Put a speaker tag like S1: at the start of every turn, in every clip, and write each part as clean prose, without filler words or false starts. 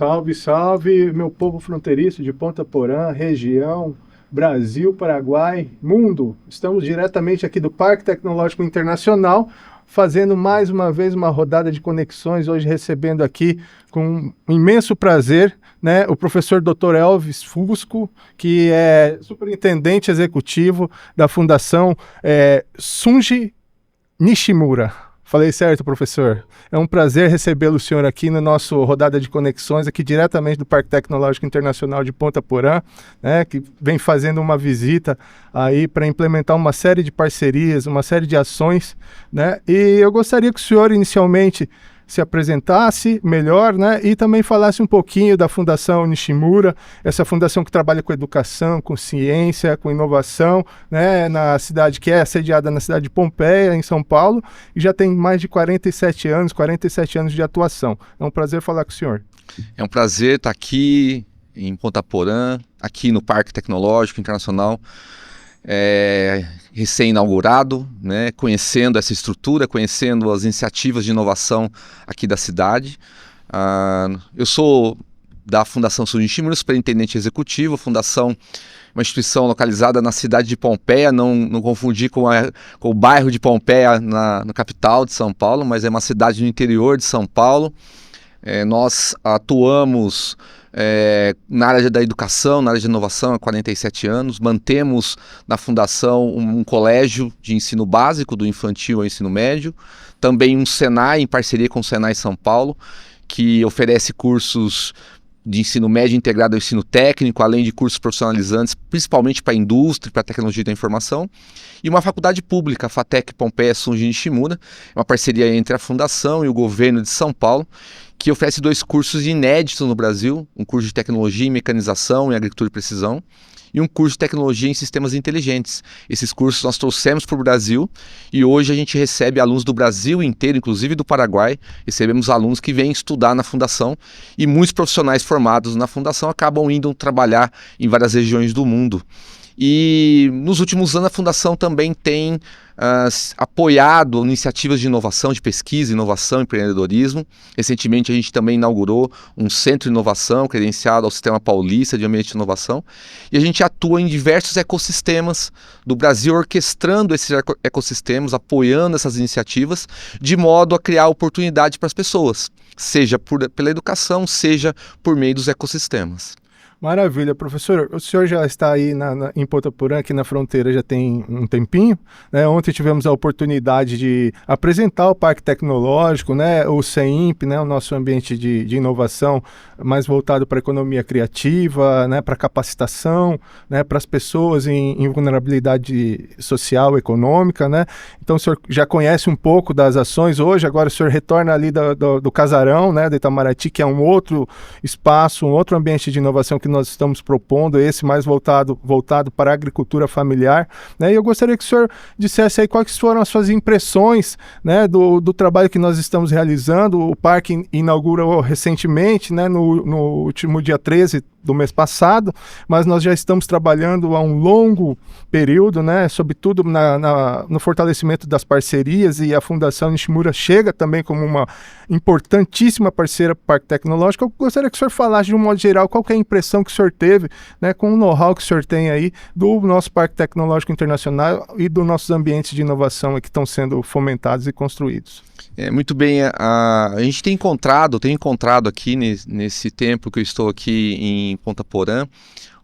S1: Salve, salve, meu povo fronteiriço de Ponta Porã, região, Brasil, Paraguai, mundo. Estamos diretamente aqui do Parque Tecnológico Internacional, fazendo mais uma vez uma rodada de conexões, hoje recebendo aqui com um imenso prazer, né, o professor Dr. Elvis Fusco, que é superintendente executivo da Fundação Shunji Nishimura. Falei certo, professor? É um prazer recebê-lo, senhor, aqui no nosso Rodada de Conexões, aqui diretamente do Parque Tecnológico Internacional de Ponta Porã, né, que vem fazendo uma visita aí para implementar uma série de parcerias, uma série de ações, né, e eu gostaria que o senhor inicialmente se apresentasse melhor, né, e também falasse um pouquinho da Fundação Nishimura, essa fundação que trabalha com educação, com ciência, com inovação, né, na cidade que é sediada na cidade de Pompeia, em São Paulo, e já tem mais de 47 anos de atuação. É um prazer falar com o senhor.
S2: É um prazer estar aqui em Ponta Porã, aqui no Parque Tecnológico Internacional, recém-inaugurado, né, conhecendo essa estrutura, conhecendo as iniciativas de inovação aqui da cidade. Eu sou da Fundação Shunji Nishimura, superintendente executivo. A fundação é uma instituição localizada na cidade de Pompeia, não confundir com o bairro de Pompeia, na capital de São Paulo, mas é uma cidade no interior de São Paulo. Nós atuamos na área da educação, na área de inovação há 47 anos, mantemos na fundação um colégio de ensino básico, do infantil ao ensino médio, também um Senai, em parceria com o Senai São Paulo, que oferece cursos de ensino médio integrado ao ensino técnico, além de cursos profissionalizantes, principalmente para a indústria e para a tecnologia da informação, e uma faculdade pública, a FATEC Pompeia Shunji Nishimura, uma parceria entre a fundação e o governo de São Paulo, que oferece 2 cursos inéditos no Brasil, um curso de tecnologia em mecanização e agricultura de precisão, e um curso de tecnologia em sistemas inteligentes. Esses cursos nós trouxemos para o Brasil e hoje a gente recebe alunos do Brasil inteiro, inclusive do Paraguai. Recebemos alunos que vêm estudar na Fundação e muitos profissionais formados na Fundação acabam indo trabalhar em várias regiões do mundo. E nos últimos anos a Fundação também tem apoiado iniciativas de inovação, de pesquisa, inovação e empreendedorismo. Recentemente a gente também inaugurou um centro de inovação credenciado ao Sistema Paulista de Ambiente de Inovação, e a gente atua em diversos ecossistemas do Brasil, orquestrando esses ecossistemas, apoiando essas iniciativas, de modo a criar oportunidade para as pessoas, seja pela educação, seja por meio dos ecossistemas.
S1: Maravilha, professor. O senhor já está aí em Ponta Porã, aqui na fronteira, já tem um tempinho, né? Ontem tivemos a oportunidade de apresentar o Parque Tecnológico, né? O CEIMP, né? O nosso ambiente de inovação mais voltado para a economia criativa, né? Para capacitação, né? Para as pessoas em vulnerabilidade social, econômica, né? Então o senhor já conhece um pouco das ações hoje, agora o senhor retorna ali do Casarão, né? Do Itamaraty, que é um outro espaço, um outro ambiente de inovação que nós estamos propondo, esse mais voltado para a agricultura familiar, né? E eu gostaria que o senhor dissesse aí quais foram as suas impressões, né, do trabalho que nós estamos realizando. O parque inaugurou recentemente, né, no último dia 13 do mês passado, mas nós já estamos trabalhando há um longo período, né, sobretudo no fortalecimento das parcerias, e a Fundação Nishimura chega também como uma importantíssima parceira para o Parque Tecnológico. Eu gostaria que o senhor falasse de um modo geral qual que é a impressão que o senhor teve, né, com o know-how que o senhor tem aí do nosso Parque Tecnológico Internacional e dos nossos ambientes de inovação que estão sendo fomentados e construídos.
S2: Muito bem, a gente tem encontrado aqui nesse tempo que eu estou aqui em Ponta Porã,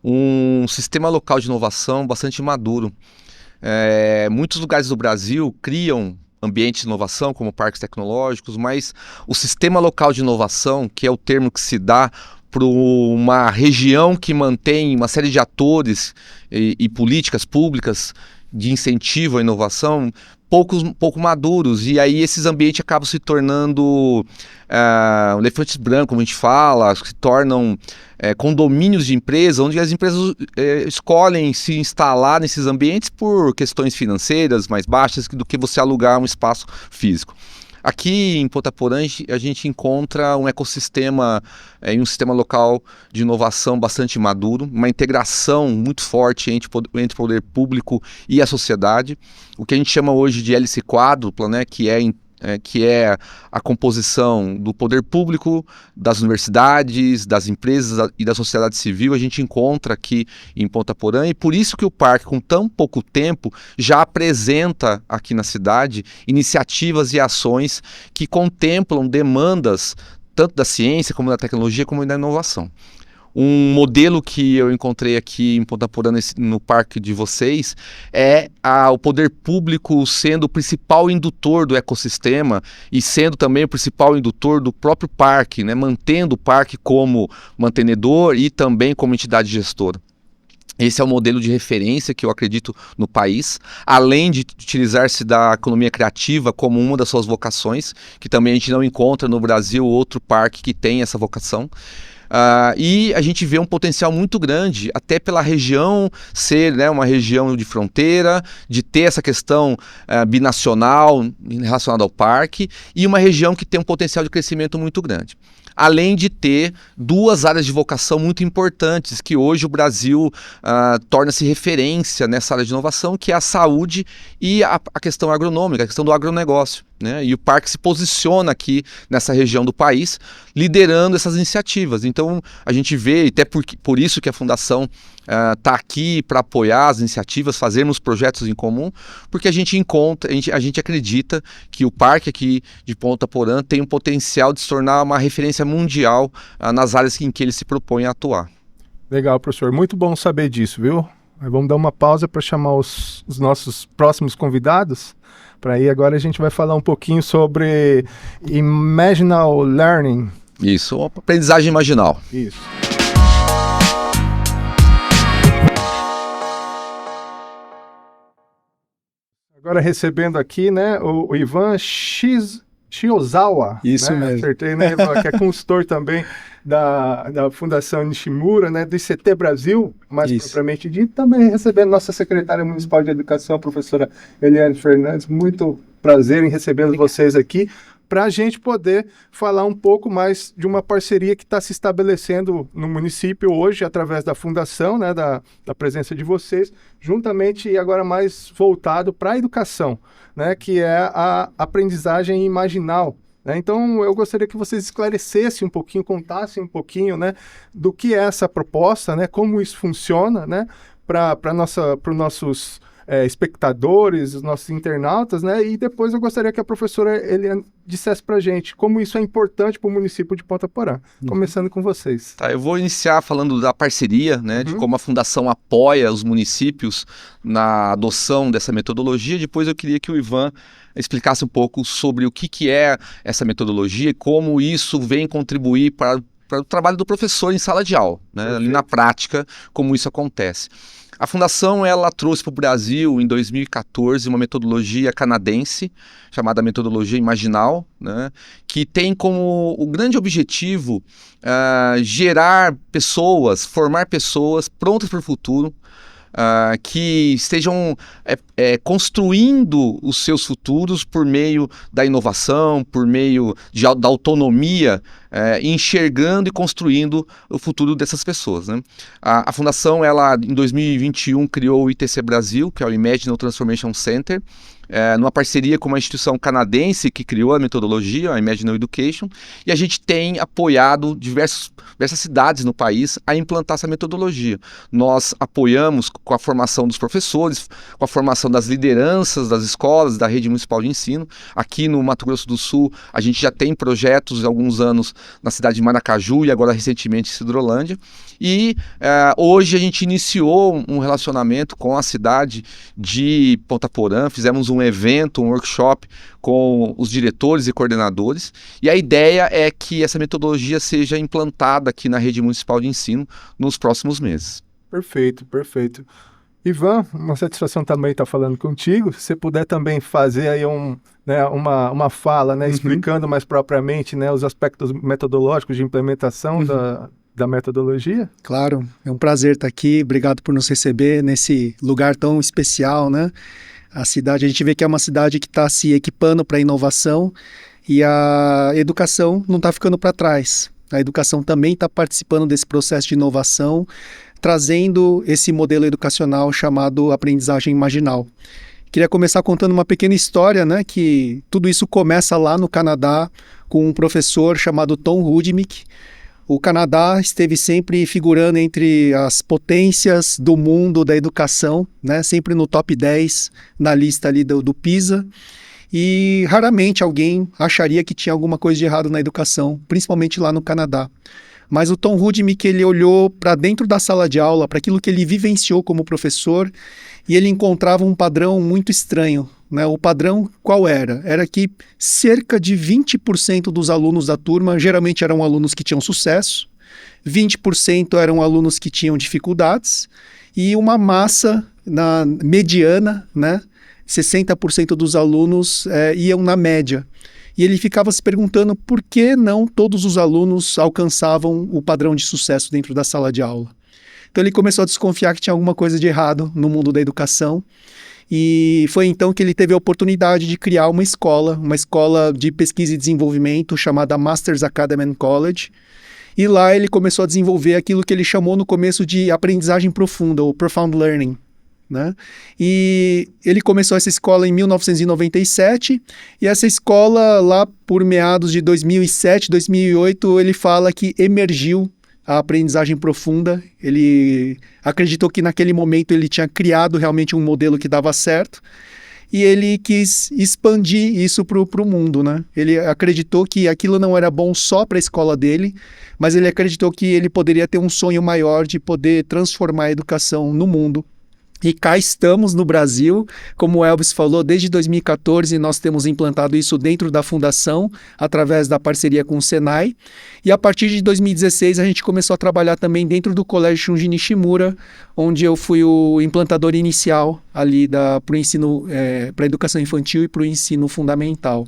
S2: um sistema local de inovação bastante maduro. Muitos lugares do Brasil criam ambientes de inovação, como parques tecnológicos, mas o sistema local de inovação, que é o termo que se dá para uma região que mantém uma série de atores e políticas públicas de incentivo à inovação, pouco maduros, e aí esses ambientes acabam se tornando elefantes brancos, como a gente fala, se tornam condomínios de empresas, onde as empresas escolhem se instalar nesses ambientes por questões financeiras mais baixas do que você alugar um espaço físico. Aqui em Ponta Porã a gente encontra um ecossistema e um sistema local de inovação bastante maduro, uma integração muito forte entre o poder público e a sociedade, o que a gente chama hoje de hélice quádrupla, né, que é que é a composição do poder público, das universidades, das empresas e da sociedade civil, a gente encontra aqui em Ponta Porã, e por isso que o parque, com tão pouco tempo, já apresenta aqui na cidade iniciativas e ações que contemplam demandas tanto da ciência, como da tecnologia, como da inovação. Um modelo que eu encontrei aqui em Ponta Porã, no parque de vocês, é o poder público sendo o principal indutor do ecossistema e sendo também o principal indutor do próprio parque, né? Mantendo o parque como mantenedor e também como entidade gestora. Esse é o modelo de referência que eu acredito no país, além de utilizar-se da economia criativa como uma das suas vocações, que também a gente não encontra no Brasil outro parque que tem essa vocação. E a gente vê um potencial muito grande, até pela região ser, né, uma região de fronteira, de ter essa questão binacional relacionada ao parque, e uma região que tem um potencial de crescimento muito grande. Além de ter duas áreas de vocação muito importantes, que hoje o Brasil torna-se referência nessa área de inovação, que é a saúde e a questão agronômica, a questão do agronegócio, né? E o parque se posiciona aqui nessa região do país, liderando essas iniciativas. Então, a gente vê, e até por isso que a Fundação está aqui para apoiar as iniciativas, fazermos projetos em comum, porque a gente acredita que o parque aqui de Ponta Porã tem um potencial de se tornar uma referência mundial nas áreas em que ele se propõe a atuar.
S1: Legal, professor. Muito bom saber disso, viu? Vamos dar uma pausa para chamar os nossos próximos convidados. Para aí agora a gente vai falar um pouquinho sobre Imaginal Learning.
S2: Isso, aprendizagem imaginal.
S1: Isso. Agora recebendo aqui, né, o Ivan Shiozawa.
S3: Isso,
S1: né?
S3: mesmo.
S1: Acertei, né, Ivan? Que é consultor também da Fundação Nishimura, né, do ICT Brasil, mais propriamente dito, também recebendo nossa secretária municipal de educação, a professora Eliane Fernandes. Muito prazer em recebê-los vocês aqui, para a gente poder falar um pouco mais de uma parceria que está se estabelecendo no município hoje, através da fundação, né, da presença de vocês, juntamente e agora mais voltado para a educação, né, que é a aprendizagem imaginal. Né? Então, eu gostaria que vocês esclarecessem um pouquinho, contassem um pouquinho, né, do que é essa proposta, né, como isso funciona, né, para os nossos espectadores, os nossos internautas, né? E depois eu gostaria que a professora Eliane dissesse para a gente como isso é importante para o município de Ponta Porã. Começando com vocês.
S2: Tá, eu vou iniciar falando da parceria, né? De como a Fundação apoia os municípios na adoção dessa metodologia. Depois eu queria que o Ivan explicasse um pouco sobre o que é essa metodologia e como isso vem contribuir para o trabalho do professor em sala de aula, né? Ali na prática, como isso acontece. A Fundação ela trouxe para o Brasil, em 2014, uma metodologia canadense, chamada metodologia imaginal, né, que tem como o grande objetivo gerar pessoas, formar pessoas prontas para o futuro, que estejam construindo os seus futuros por meio da inovação, por meio da autonomia, enxergando e construindo o futuro dessas pessoas, né? A Fundação, ela, em 2021, criou o ITC Brasil, que é o Imaginal Transformation Center, numa parceria com uma instituição canadense que criou a metodologia, a Imaginal Education, e a gente tem apoiado diversas cidades no país a implantar essa metodologia. Nós apoiamos com a formação dos professores, com a formação das lideranças das escolas, da rede municipal de ensino. Aqui no Mato Grosso do Sul, a gente já tem projetos há alguns anos na cidade de Maracaju e agora recentemente em Sidrolândia. E hoje a gente iniciou um relacionamento com a cidade de Ponta Porã, fizemos um evento, um workshop com os diretores e coordenadores, e a ideia é que essa metodologia seja implantada aqui na rede municipal de ensino nos próximos meses.
S1: Perfeito, perfeito. Ivan, uma satisfação também estar falando contigo. Se você puder também fazer aí uma fala, né, explicando mais propriamente, né, os aspectos metodológicos de implementação da metodologia.
S3: Claro, é um prazer estar aqui. Obrigado por nos receber nesse lugar tão especial, né? A cidade, a gente vê que é uma cidade que está se equipando para a inovação e a educação não está ficando para trás. A educação também está participando desse processo de inovação, trazendo esse modelo educacional chamado aprendizagem imaginal. Queria começar contando uma pequena história, né, que tudo isso começa lá no Canadá com um professor chamado Tom Rudnick. O Canadá esteve sempre figurando entre as potências do mundo da educação, né, sempre no top 10 na lista ali do PISA. E raramente alguém acharia que tinha alguma coisa de errado na educação, principalmente lá no Canadá. Mas o Tom Rudnick, ele olhou para dentro da sala de aula, para aquilo que ele vivenciou como professor, e ele encontrava um padrão muito estranho, né? O padrão qual era? Era que cerca de 20% dos alunos da turma geralmente eram alunos que tinham sucesso, 20% eram alunos que tinham dificuldades, e uma massa mediana, né? 60% dos alunos iam na média. E ele ficava se perguntando por que não todos os alunos alcançavam o padrão de sucesso dentro da sala de aula. Então ele começou a desconfiar que tinha alguma coisa de errado no mundo da educação. E foi então que ele teve a oportunidade de criar uma escola de pesquisa e desenvolvimento chamada Masters Academy and College. E lá ele começou a desenvolver aquilo que ele chamou no começo de aprendizagem profunda, ou Profound Learning, né? E ele começou essa escola em 1997, e essa escola lá por meados de 2007, 2008, ele fala que emergiu a aprendizagem profunda. Ele acreditou que naquele momento ele tinha criado realmente um modelo que dava certo, e ele quis expandir isso para o mundo, né? Ele acreditou que aquilo não era bom só para a escola dele, mas ele acreditou que ele poderia ter um sonho maior de poder transformar a educação no mundo. E cá estamos no Brasil, como o Elvis falou, desde 2014 nós temos implantado isso dentro da fundação, através da parceria com o Senai, e a partir de 2016 a gente começou a trabalhar também dentro do Colégio Shunji Nishimura, onde eu fui o implantador inicial ali para o ensino, para a educação infantil e para o ensino fundamental.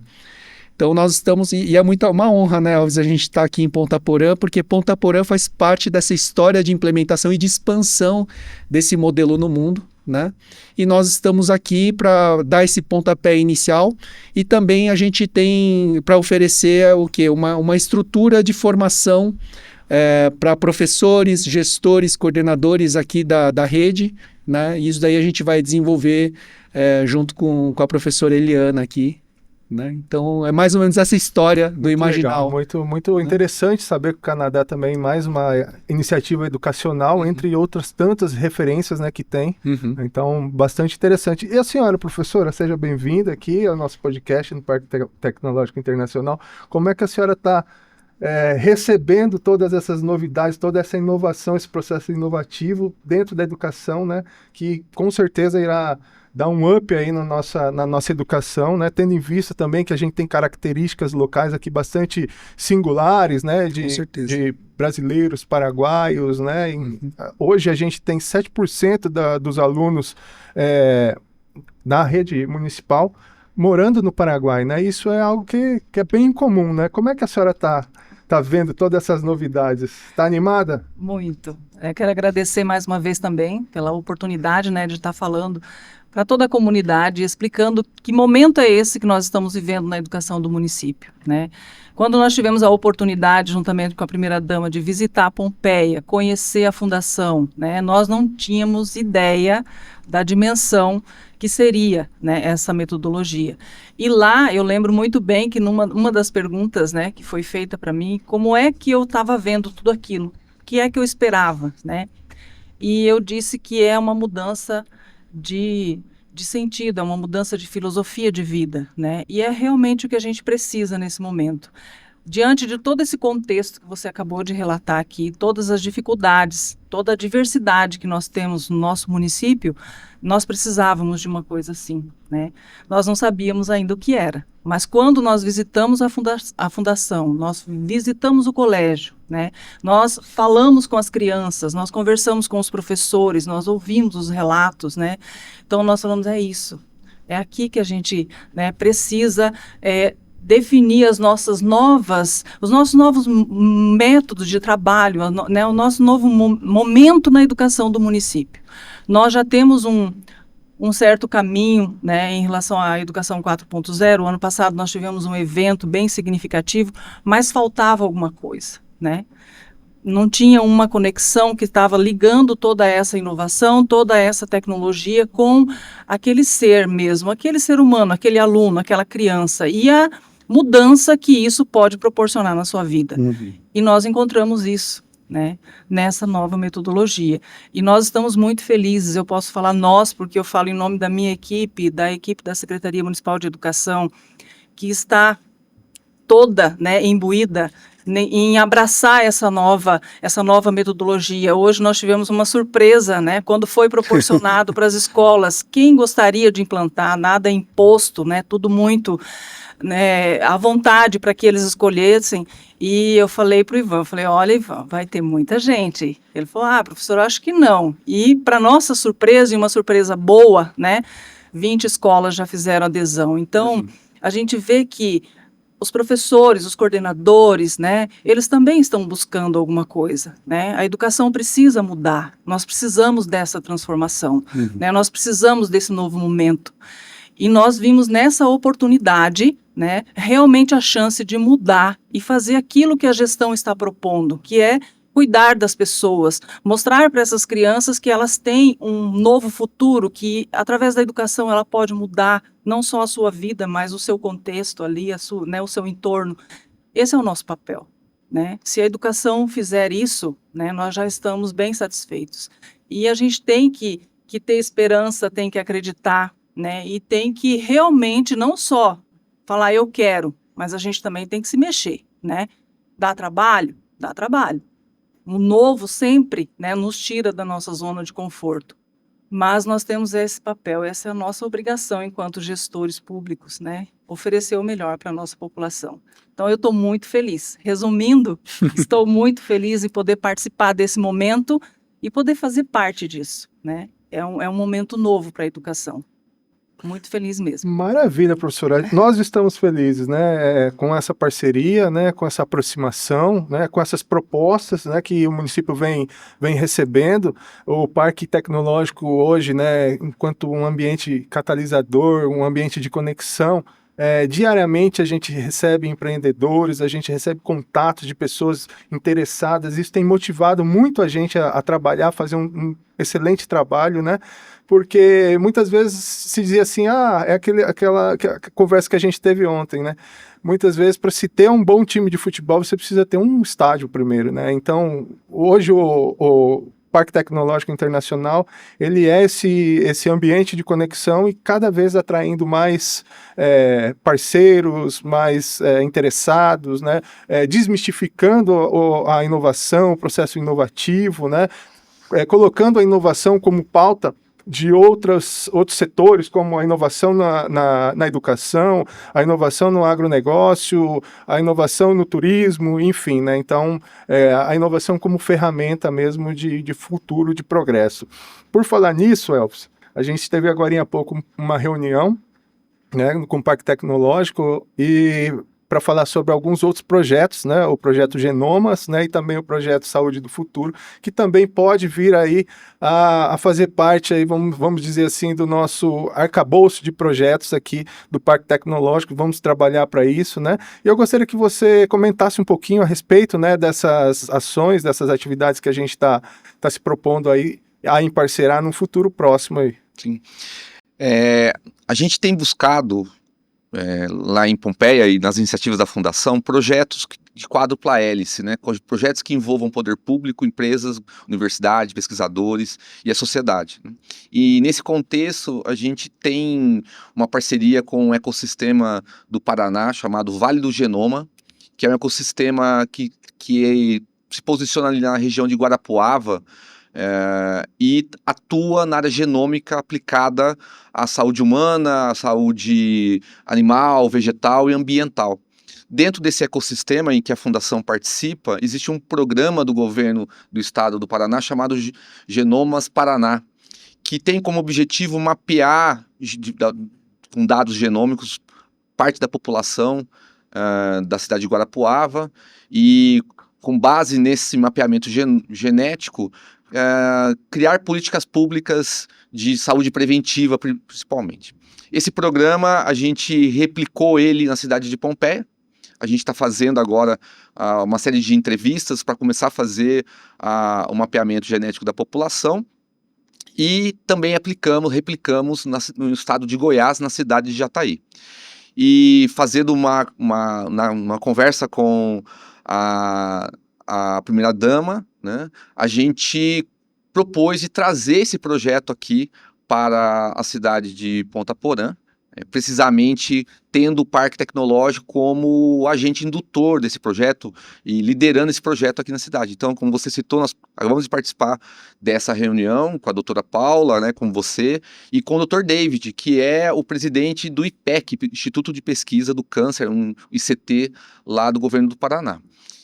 S3: Então nós estamos, e é uma honra, né, Elvis, a gente estar aqui em Ponta Porã, porque Ponta Porã faz parte dessa história de implementação e de expansão desse modelo no mundo, né? E nós estamos aqui para dar esse pontapé inicial, e também a gente tem para oferecer o quê? Uma estrutura de formação para professores, gestores, coordenadores aqui da rede, né? E isso daí a gente vai desenvolver junto com a professora Eliana aqui, né? Então é mais ou menos essa história do Imaginal.
S1: Legal, muito interessante saber que o Canadá também mais uma iniciativa educacional, entre outras tantas referências, né, que tem. Então, bastante interessante. E a senhora, professora, seja bem-vinda aqui ao nosso podcast no Parque Tecnológico Internacional. Como é que a senhora está recebendo todas essas novidades, toda essa inovação, esse processo inovativo dentro da educação, né, que com certeza irá dar um up aí na nossa educação, né? Tendo em vista também que a gente tem características locais aqui bastante singulares, né? De brasileiros, paraguaios, né? Hoje a gente tem 7% dos alunos na rede municipal morando no Paraguai, né? Isso é algo que é bem incomum, né? Como é que a senhora está vendo todas essas novidades? Está animada?
S4: Muito. Quero agradecer mais uma vez também pela oportunidade, né, de estar falando para toda a comunidade, explicando que momento é esse que nós estamos vivendo na educação do município, né? Quando nós tivemos a oportunidade, juntamente com a primeira-dama, de visitar a Pompeia, conhecer a fundação, né, nós não tínhamos ideia da dimensão que seria, né, essa metodologia. E lá eu lembro muito bem que uma das perguntas, né, que foi feita para mim, como é que eu estava vendo tudo aquilo? O que é que eu esperava, né? E eu disse que é uma mudança de sentido, é uma mudança de filosofia de vida, né? E é realmente o que a gente precisa nesse momento. Diante de todo esse contexto que você acabou de relatar aqui, todas as dificuldades, toda a diversidade que nós temos no nosso município, nós precisávamos de uma coisa assim, né? Nós não sabíamos ainda o que era, mas quando nós visitamos a fundação, nós visitamos o colégio, né? Nós falamos com as crianças, nós conversamos com os professores, nós ouvimos os relatos, né? Então nós falamos, é isso, é aqui que a gente, né, precisa definir os nossos novos métodos de trabalho, né, o nosso novo momento na educação do município. Nós já temos um certo caminho, né, em relação à educação 4.0. O ano passado nós tivemos um evento bem significativo, mas faltava alguma coisa, né? não tinha uma conexão que estava ligando toda essa inovação, toda essa tecnologia com aquele ser mesmo, aquele ser humano, aquele aluno, aquela criança, e a mudança que isso pode proporcionar na sua vida. E nós encontramos isso, né, nessa nova metodologia. E nós estamos muito felizes, eu posso falar nós, porque eu falo em nome da minha equipe, da equipe da Secretaria Municipal de Educação, que está toda, né, imbuída em abraçar essa nova metodologia. Hoje nós tivemos uma surpresa, né, quando foi proporcionado para as escolas quem gostaria de implantar, nada imposto, né, tudo muito, né, à vontade para que eles escolhessem. E eu falei para o Ivan, olha, Ivan, vai ter muita gente. Ele falou, professor, eu acho que não. E para nossa surpresa, e uma surpresa boa, né, 20 escolas já fizeram adesão. Então, a gente vê que os professores, os coordenadores, né, eles também estão buscando alguma coisa, né? A educação precisa mudar, nós precisamos dessa transformação, né? Nós precisamos desse novo momento. E nós vimos nessa oportunidade, né, realmente a chance de mudar e fazer aquilo que a gestão está propondo, que é cuidar das pessoas, mostrar para essas crianças que elas têm um novo futuro, que através da educação ela pode mudar não só a sua vida, mas o seu contexto ali, né, o seu entorno. Esse é o nosso papel, né? Se a educação fizer isso, né, nós já estamos bem satisfeitos. E a gente tem que ter esperança, tem que acreditar, né, e tem que realmente não só falar eu quero, mas a gente também tem que se mexer, né? Dá trabalho? Dá trabalho. O novo sempre, né, nos tira da nossa zona de conforto. Mas nós temos esse papel, essa é a nossa obrigação enquanto gestores públicos, né? Oferecer o melhor para a nossa população. Então eu estou muito feliz. Resumindo, estou muito feliz em poder participar desse momento e poder fazer parte disso, né? É um momento novo para a educação. Muito feliz mesmo.
S1: Maravilha, professora. Nós estamos felizes, né, com essa parceria, né, com essa aproximação, né, com essas propostas, né, que o município vem recebendo. O Parque Tecnológico hoje, né, enquanto um ambiente catalisador, um ambiente de conexão, diariamente a gente recebe empreendedores, a gente recebe contatos de pessoas interessadas. Isso tem motivado muito a gente a trabalhar, a fazer um excelente trabalho, né? Porque muitas vezes se dizia assim, é aquela conversa que a gente teve ontem, né? Muitas vezes, para se ter um bom time de futebol, você precisa ter um estádio primeiro, né? Então, hoje o Parque Tecnológico Internacional, ele é esse ambiente de conexão e cada vez atraindo mais parceiros, mais interessados, né? Desmistificando a inovação, o processo inovativo, né? Colocando a inovação como pauta de outros setores, como a inovação na educação, a inovação no agronegócio, a inovação no turismo, enfim, né? Então, a inovação como ferramenta mesmo de futuro, de progresso. Por falar nisso, Elvis, a gente teve agora há pouco uma reunião, né, com o Parque Tecnológico e para falar sobre alguns outros projetos, né, o projeto Genomas, né, e também o projeto Saúde do Futuro, que também pode vir aí a fazer parte, aí, vamos dizer assim, do nosso arcabouço de projetos aqui do Parque Tecnológico. Vamos trabalhar para isso, né? E eu gostaria que você comentasse um pouquinho a respeito, né, dessas ações, dessas atividades que a gente está se propondo aí a emparcerar num futuro próximo aí.
S2: Sim. A gente tem buscado lá em Pompeia e nas iniciativas da Fundação, projetos de quádrupla hélice, né? Projetos que envolvam poder público, empresas, universidade, pesquisadores e a sociedade, né? E nesse contexto, a gente tem uma parceria com um ecossistema do Paraná chamado Vale do Genoma, que é um ecossistema que se posiciona ali na região de Guarapuava, e atua na área genômica aplicada à saúde humana, à saúde animal, vegetal e ambiental. Dentro desse ecossistema em que a Fundação participa, existe um programa do governo do estado do Paraná chamado Genomas Paraná, que tem como objetivo mapear com dados genômicos parte da população da cidade de Guarapuava e, com base nesse mapeamento genético, criar políticas públicas de saúde preventiva, principalmente. Esse programa, a gente replicou ele na cidade de Pompeia, A gente está fazendo agora uma série de entrevistas para começar a fazer o mapeamento genético da população. E também replicamos no estado de Goiás, na cidade de Jataí. E fazendo uma conversa com a primeira-dama, né, a gente propôs de trazer esse projeto aqui para a cidade de Ponta Porã, precisamente tendo o Parque Tecnológico como agente indutor desse projeto e liderando esse projeto aqui na cidade. Então, como você citou, nós acabamos de participar dessa reunião com a doutora Paula, né, com você, e com o Dr. David, que é o presidente do IPEC, Instituto de Pesquisa do Câncer, um ICT lá do governo do Paraná.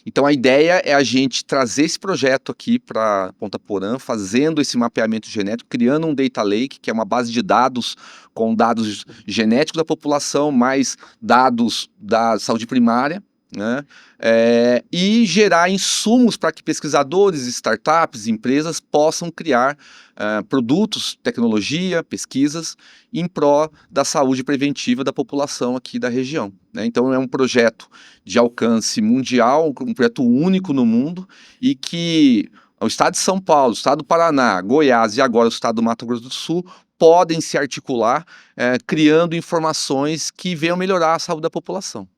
S2: Então a ideia é a gente trazer esse projeto aqui para Ponta Porã, fazendo esse mapeamento genético, criando um data lake, que é uma base de dados com dados genéticos da população, mais dados da saúde primária, né? E gerar insumos para que pesquisadores, startups, empresas possam criar produtos, tecnologia, pesquisas em pró da saúde preventiva da população aqui da região, né? Então é um projeto de alcance mundial, um projeto único no mundo e que o estado de São Paulo, o estado do Paraná, Goiás e agora o estado do Mato Grosso do Sul podem se articular criando informações que venham melhorar a saúde da população.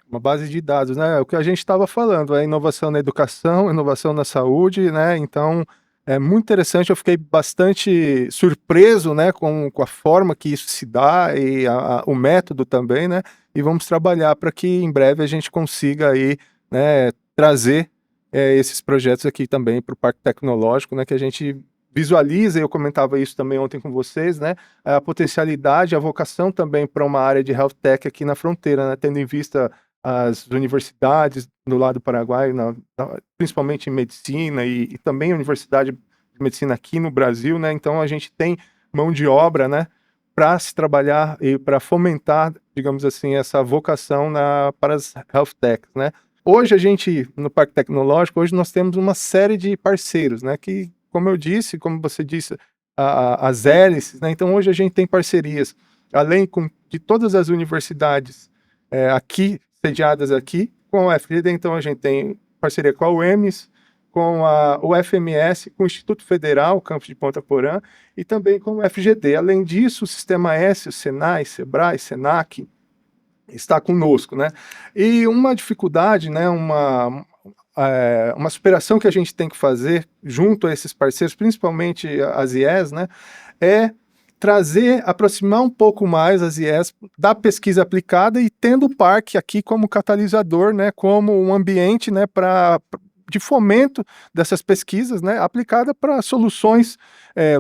S1: Uma base de dados, né? O que a gente estava falando, é inovação na educação, inovação na saúde, né? Então, é muito interessante, eu fiquei bastante surpreso, né, com a forma que isso se dá e o método também, né? E vamos trabalhar para que em breve a gente consiga aí, né, trazer esses projetos aqui também para o Parque Tecnológico, né? Que a gente visualiza, e eu comentava isso também ontem com vocês, né? A potencialidade, a vocação também para uma área de health tech aqui na fronteira, né? Tendo em vista as universidades do lado do Paraguai, principalmente em medicina e também a Universidade de Medicina aqui no Brasil, né? Então a gente tem mão de obra, né, para se trabalhar e para fomentar, digamos assim, essa vocação para as health techs, né? Hoje a gente, no Parque Tecnológico, hoje nós temos uma série de parceiros, né, que, como eu disse, como você disse, as hélices, né? Então hoje a gente tem parcerias, além de todas as universidades aqui, sediadas aqui, com a UFMG, então a gente tem parceria com a UEMS, com a UFMS, com o Instituto Federal, campus de Ponta Porã, e também com o FGD. Além disso, o Sistema S, o Senai, Sebrae, Senac, está conosco, né? E uma dificuldade, né, uma superação que a gente tem que fazer junto a esses parceiros, principalmente as IES, né, é aproximar um pouco mais as IES da pesquisa aplicada e tendo o parque aqui como catalisador, né, como um ambiente, né, de fomento dessas pesquisas, né, aplicada para soluções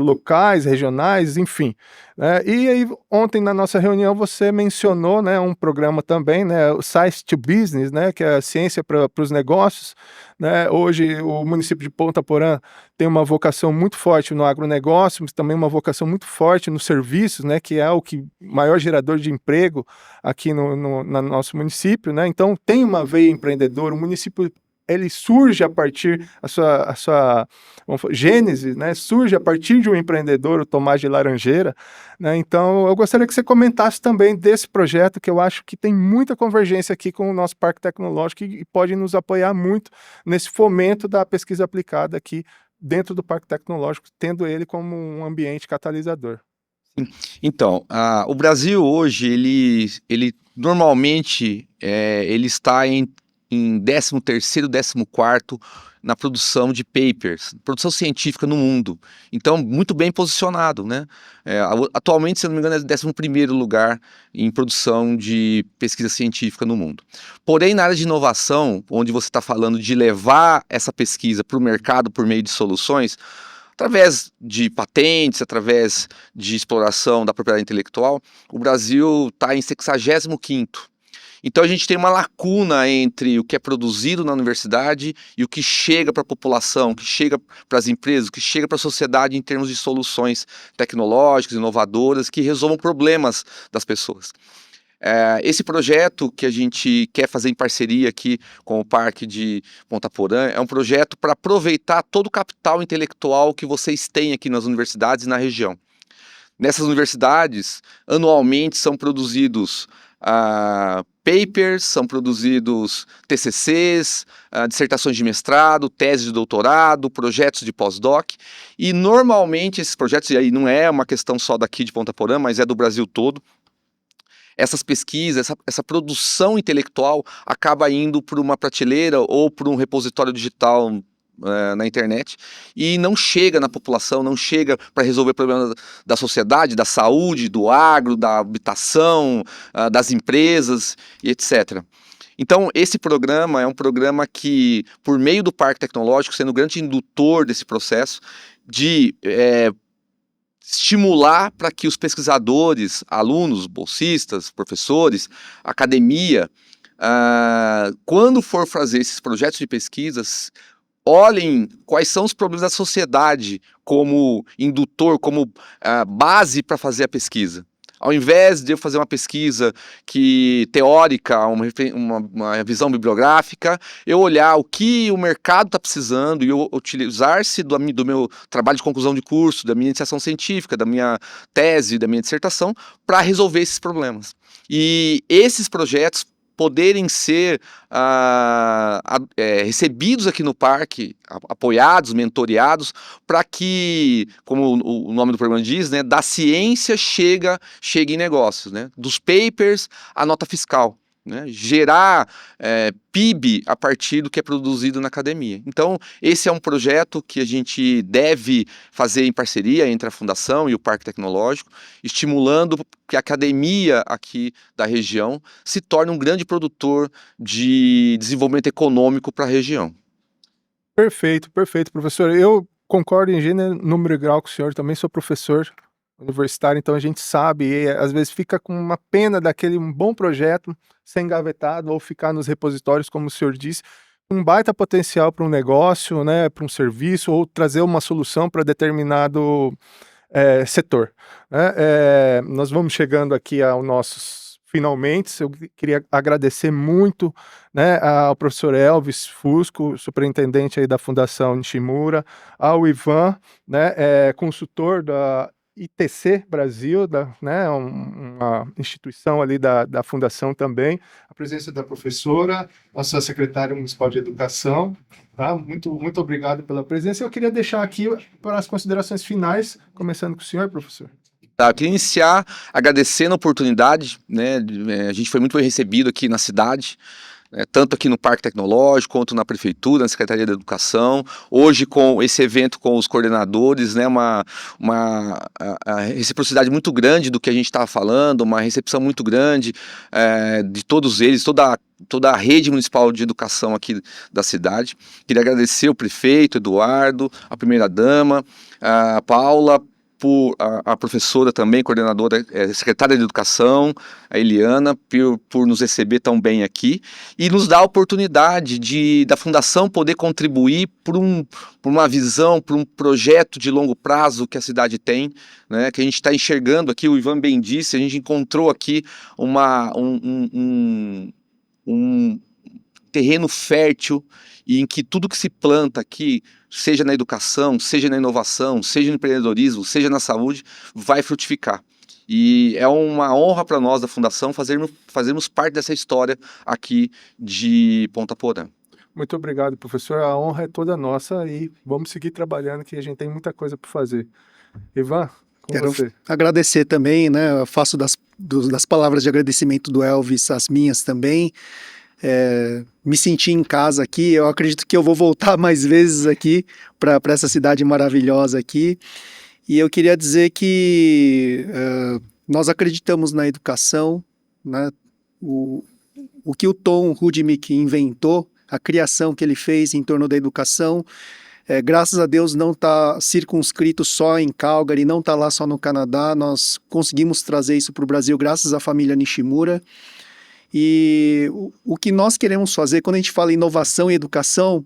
S1: locais, regionais, enfim. Né? E aí, ontem na nossa reunião você mencionou, né, um programa também, né, o Science to Business, né, que é a ciência para os negócios. Né? Hoje o município de Ponta Porã tem uma vocação muito forte no agronegócio, mas também uma vocação muito forte nos serviços, né, que é o maior gerador de emprego aqui no nosso município. Né? Então tem uma veia empreendedora, o município ele surge a partir, a sua gênese, né, surge a partir de um empreendedor, o Tomás de Laranjeira, né? Então eu gostaria que você comentasse também desse projeto, que eu acho que tem muita convergência aqui com o nosso Parque Tecnológico e pode nos apoiar muito nesse fomento da pesquisa aplicada aqui dentro do Parque Tecnológico, tendo ele como um ambiente catalisador.
S2: Então, o Brasil hoje, ele normalmente ele está em 13º, 14º na produção de papers, produção científica no mundo. Então, muito bem posicionado, né? Atualmente, se não me engano, é 11º lugar em produção de pesquisa científica no mundo. Porém, na área de inovação, onde você está falando de levar essa pesquisa para o mercado por meio de soluções, através de patentes, através de exploração da propriedade intelectual, o Brasil está em 65º. Então a gente tem uma lacuna entre o que é produzido na universidade e o que chega para a população, que chega para as empresas, que chega para a sociedade em termos de soluções tecnológicas, inovadoras, que resolvam problemas das pessoas. Esse projeto que a gente quer fazer em parceria aqui com o Parque de Ponta Porã é um projeto para aproveitar todo o capital intelectual que vocês têm aqui nas universidades e na região. Nessas universidades, anualmente são produzidos papers, são produzidos TCCs, dissertações de mestrado, teses de doutorado, projetos de pós-doc, e normalmente esses projetos, e aí não é uma questão só daqui de Ponta Porã, mas é do Brasil todo, essas pesquisas, essa produção intelectual acaba indo para uma prateleira ou para um repositório digital na internet e não chega na população, não chega para resolver problemas da sociedade, da saúde, do agro, da habitação, das empresas e etc. Então, esse programa é um programa que, por meio do Parque Tecnológico, sendo o grande indutor desse processo, de estimular para que os pesquisadores, alunos, bolsistas, professores, academia, quando for fazer esses projetos de pesquisas, olhem quais são os problemas da sociedade como indutor, como base para fazer a pesquisa. Ao invés de eu fazer uma pesquisa teórica, uma visão bibliográfica, eu olhar o que o mercado está precisando e eu utilizar-se do meu trabalho de conclusão de curso, da minha iniciação científica, da minha tese, da minha dissertação, para resolver esses problemas. E esses projetos poderem ser recebidos aqui no parque, apoiados, mentoreados, para que, como o nome do programa diz, né, da ciência chegue em negócios, né, dos papers à nota fiscal. Né, gerar PIB a partir do que é produzido na academia. Então, esse é um projeto que a gente deve fazer em parceria entre a Fundação e o Parque Tecnológico, estimulando que a academia aqui da região se torne um grande produtor de desenvolvimento econômico para a região.
S1: Perfeito, perfeito, professor. Eu concordo em gênero, número e grau com o senhor, também sou professor universitário, então a gente sabe, e às vezes fica com uma pena daquele um bom projeto ser engavetado ou ficar nos repositórios, como o senhor disse, um baita potencial para um negócio, né, para um serviço, ou trazer uma solução para determinado setor. Né? Nós vamos chegando aqui aos nossos finalmente. Eu queria agradecer muito, né, ao professor Elvis Fusco, superintendente aí da Fundação Nishimura, ao Ivan, né, consultor da ITC Brasil, né, uma instituição ali da Fundação também, a presença da professora, nossa secretária municipal de educação, tá? Muito obrigado pela presença. Eu queria deixar aqui para as considerações finais, começando com o senhor, professor.
S2: Eu queria iniciar agradecendo a oportunidade, né, a gente foi muito bem recebido aqui na cidade, tanto aqui no Parque Tecnológico, quanto na Prefeitura, na Secretaria da Educação. Hoje, com esse evento com os coordenadores, né, uma reciprocidade muito grande do que a gente estava falando, uma recepção muito grande de todos eles, toda a rede municipal de educação aqui da cidade. Queria agradecer o prefeito, Eduardo, a primeira-dama, a Paula, a professora também, coordenadora, secretária de Educação, a Eliana, por nos receber tão bem aqui e nos dar a oportunidade da Fundação poder contribuir por uma visão, por um projeto de longo prazo que a cidade tem, né, que a gente está enxergando aqui, o Ivan bem disse, a gente encontrou aqui um terreno fértil e em que tudo que se planta aqui, seja na educação, seja na inovação, seja no empreendedorismo, seja na saúde, vai frutificar. E é uma honra para nós da Fundação fazermos parte dessa história aqui de Ponta Porã.
S1: Muito obrigado, professor. A honra é toda nossa e vamos seguir trabalhando, que a gente tem muita coisa para fazer. Ivan,
S3: quero
S1: você.
S3: Agradecer também, né? Eu faço das palavras de agradecimento do Elvis as minhas também. Me senti em casa aqui, eu acredito que eu vou voltar mais vezes aqui para essa cidade maravilhosa aqui, e eu queria dizer que nós acreditamos na educação, né? O que o Tom Rudnick inventou, a criação que ele fez em torno da educação, graças a Deus não está circunscrito só em Calgary, não está lá só no Canadá, nós conseguimos trazer isso para o Brasil graças à família Nishimura. E o que nós queremos fazer, quando a gente fala em inovação e educação,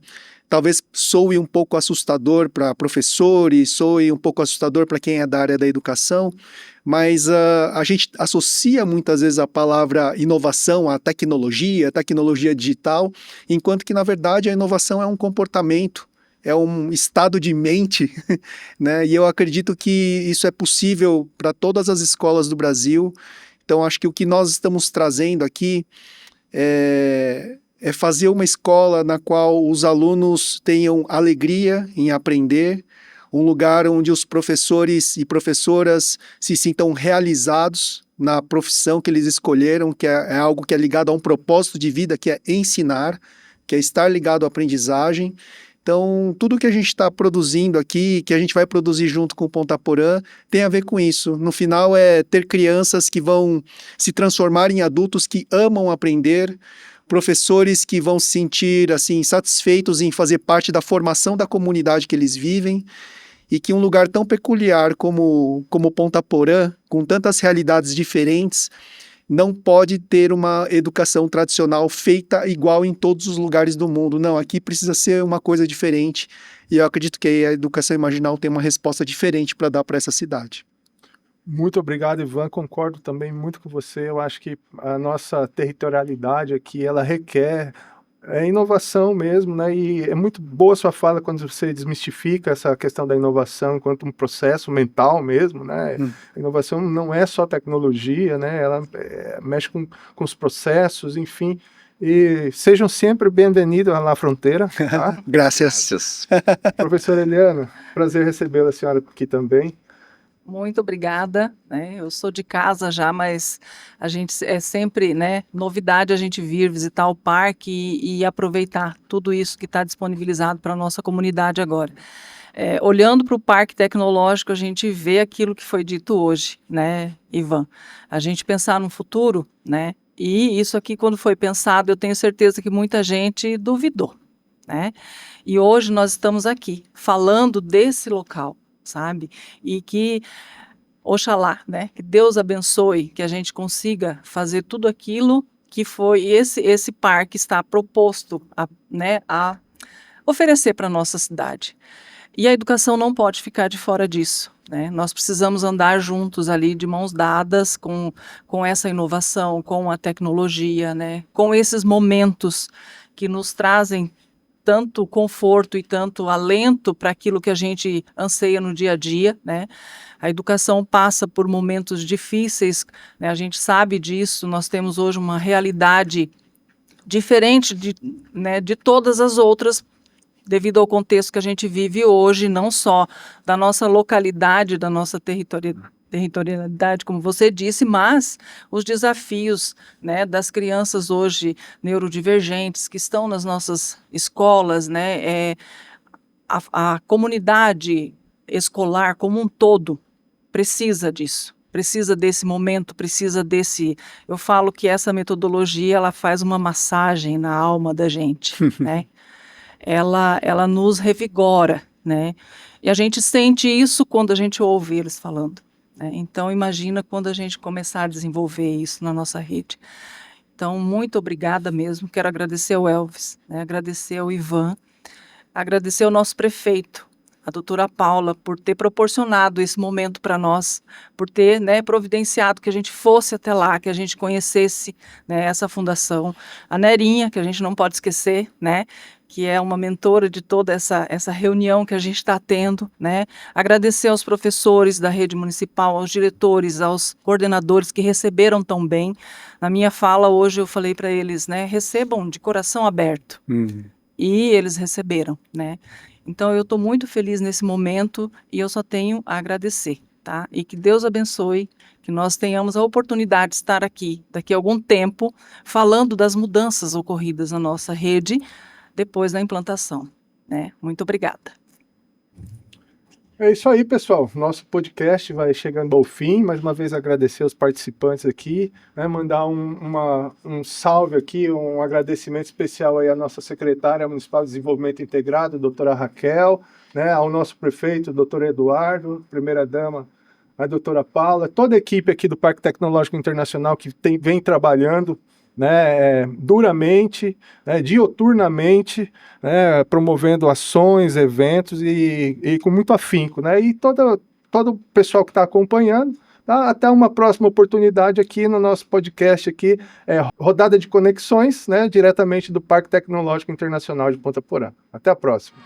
S3: talvez soe um pouco assustador para professores, soe um pouco assustador para quem é da área da educação, mas a gente associa muitas vezes a palavra inovação à tecnologia digital, enquanto que, na verdade, a inovação é um comportamento, é um estado de mente, né? E eu acredito que isso é possível para todas as escolas do Brasil. Então, acho que o que nós estamos trazendo aqui é fazer uma escola na qual os alunos tenham alegria em aprender, um lugar onde os professores e professoras se sintam realizados na profissão que eles escolheram, que é algo que é ligado a um propósito de vida, que é ensinar, que é estar ligado à aprendizagem. Então, tudo que a gente está produzindo aqui, que a gente vai produzir junto com o Ponta Porã, tem a ver com isso. No final, é ter crianças que vão se transformar em adultos que amam aprender, professores que vão se sentir assim, satisfeitos em fazer parte da formação da comunidade que eles vivem, e que um lugar tão peculiar como Ponta Porã, com tantas realidades diferentes, não pode ter uma educação tradicional feita igual em todos os lugares do mundo. Não, aqui precisa ser uma coisa diferente, e eu acredito que a educação imaginal tem uma resposta diferente para dar para essa cidade.
S1: Muito obrigado, Ivan. Concordo também muito com você. Eu acho que a nossa territorialidade aqui, ela requer inovação mesmo, né? E é muito boa a sua fala quando você desmistifica essa questão da inovação enquanto um processo mental mesmo, né? A inovação não é só tecnologia, né? Ela mexe com os processos, enfim. E sejam sempre bem-vindos à La Fronteira. Tá?
S3: Graças.
S1: Professora Eliana, prazer recebê-la, a senhora aqui também.
S4: Muito obrigada, né? Eu sou de casa já, mas a gente é sempre, né, novidade a gente vir visitar o parque e aproveitar tudo isso que está disponibilizado para a nossa comunidade agora. Olhando para o Parque Tecnológico, a gente vê aquilo que foi dito hoje, né, Ivan? A gente pensar no futuro, né? E isso aqui, quando foi pensado, eu tenho certeza que muita gente duvidou, né? E hoje nós estamos aqui falando desse local, sabe? E que, oxalá, né? Que Deus abençoe, que a gente consiga fazer tudo aquilo que foi esse parque está proposto a oferecer para a nossa cidade. E a educação não pode ficar de fora disso, né? Nós precisamos andar juntos ali, de mãos dadas, com essa inovação, com a tecnologia, né? Com esses momentos que nos trazem tanto conforto e tanto alento para aquilo que a gente anseia no dia a dia, né? A educação passa por momentos difíceis, né? A gente sabe disso, nós temos hoje uma realidade diferente de todas as outras, devido ao contexto que a gente vive hoje, não só da nossa localidade, da nossa territorialidade, como você disse, mas os desafios, né, das crianças hoje neurodivergentes que estão nas nossas escolas, né, a comunidade escolar como um todo precisa disso, precisa desse momento, precisa desse... Eu falo que essa metodologia, ela faz uma massagem na alma da gente, né? Ela nos revigora, né? E a gente sente isso quando a gente ouve eles falando. Então, imagina quando a gente começar a desenvolver isso na nossa rede. Então, muito obrigada mesmo. Quero agradecer ao Elvis, né? Agradecer ao Ivan, agradecer ao nosso prefeito, a doutora Paula, por ter proporcionado esse momento para nós, por ter, né, providenciado que a gente fosse até lá, que a gente conhecesse, né, essa fundação. A Nerinha, que a gente não pode esquecer, né, que é uma mentora de toda essa reunião que a gente está tendo, né? Agradecer aos professores da rede municipal, aos diretores, aos coordenadores que receberam tão bem. Na minha fala hoje eu falei para eles, né? Recebam de coração aberto. E eles receberam, né? Então eu estou muito feliz nesse momento e eu só tenho a agradecer, tá? E que Deus abençoe, que nós tenhamos a oportunidade de estar aqui daqui a algum tempo falando das mudanças ocorridas na nossa rede depois da implantação, né? Muito obrigada.
S1: É isso aí, pessoal. Nosso podcast vai chegando ao fim. Mais uma vez agradecer aos participantes aqui, né? Mandar um salve aqui, um agradecimento especial aí à nossa secretária municipal de Desenvolvimento Integrado, doutora Raquel, né? Ao nosso prefeito, doutor Eduardo, primeira-dama, a doutora Paula, toda a equipe aqui do Parque Tecnológico Internacional que vem trabalhando, né, duramente, né, diuturnamente, né, promovendo ações, eventos e com muito afinco, né, e todo o pessoal que está acompanhando, tá? Até uma próxima oportunidade aqui no nosso podcast aqui, Rodada de Conexões, né, diretamente do Parque Tecnológico Internacional de Ponta Porã. Até a próxima.